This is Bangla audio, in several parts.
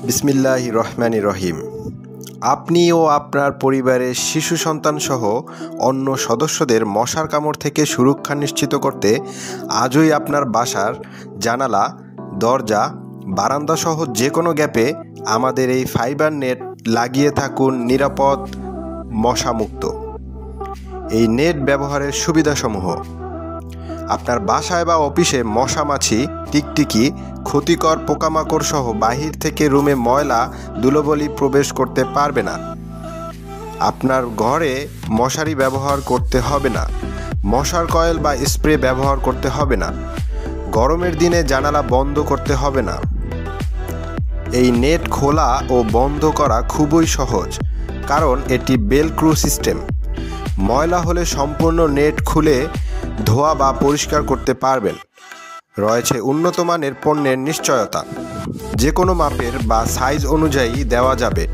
বিসমিল্লাহির রহমানির রহিম। আপনি ও আপনার পরিবারের শিশু সন্তানসহ অন্য সদস্যদের মশার কামড় থেকে সুরক্ষা নিশ্চিত করতে আজই আপনার বাসার জানালা, দরজা, বারান্দাসহ যে কোনো গ্যাপে আমাদের এই ফাইবার নেট লাগিয়ে থাকুন। নিরাপদ, মশামুক্ত। এই নেট ব্যবহারের সুবিধাসমূহ: আপনার বাসায় বা অফিসে মশা, মাছি, টিকটিকি, ক্ষতিকর পোকামাকড় সহ বাহির থেকে রুমে ময়লা ধুলোবালি প্রবেশ করতে পারবে না। আপনার ঘরে মশারি ব্যবহার করতে হবে না। মশার কয়েল বা স্প্রে ব্যবহার করতে হবে না। গরমের দিনে জানালা বন্ধ করতে হবে না। এই নেট খোলা ও বন্ধ করা খুবই সহজ, কারণ এটি বেলক্রু সিস্টেম। ময়লা হলে সম্পূর্ণ নেট খুলে ধোয়া বা পরিষ্কার করতে পারবেন। রয়েছে উন্নত মানের পণ্যের নিশ্চয়তা, যে কোনো মাপের বা সাইজ অনুযায়ী দেওয়া যাবে।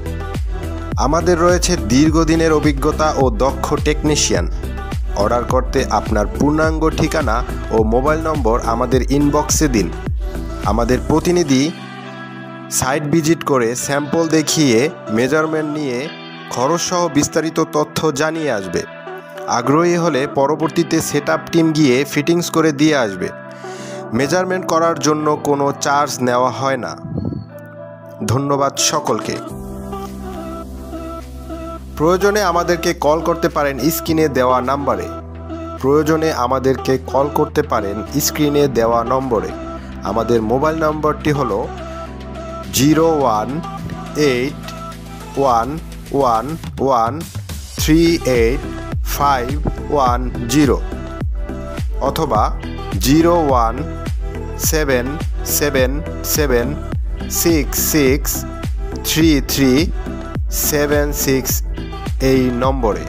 আমাদের রয়েছে দীর্ঘদিনের অভিজ্ঞতা ও দক্ষ টেকনিশিয়ান। অর্ডার করতে আপনার পূর্ণাঙ্গ ঠিকানা ও মোবাইল নম্বর আমাদের ইনবক্সে দিন। আমাদের প্রতিনিধি সাইট ভিজিট করে স্যাম্পল দেখিয়ে মেজারমেন্ট নিয়ে খরচসহ বিস্তারিত তথ্য জানিয়ে আসবে। আগ্রহী হলে পরবর্তীতে সেটআপ টিম গিয়ে ফিটিংস করে দিয়ে আসবে। মেজারমেন্ট করার জন্য কোনো চার্জ নেওয়া হয় না। ধন্যবাদ সকলকে। প্রয়োজনে আমাদেরকে কল করতে পারেন স্ক্রিনে দেওয়া নম্বরে। আমাদের মোবাইল নম্বরটি হলো 0181113810 অথবা 01777663376 এই নম্বরে।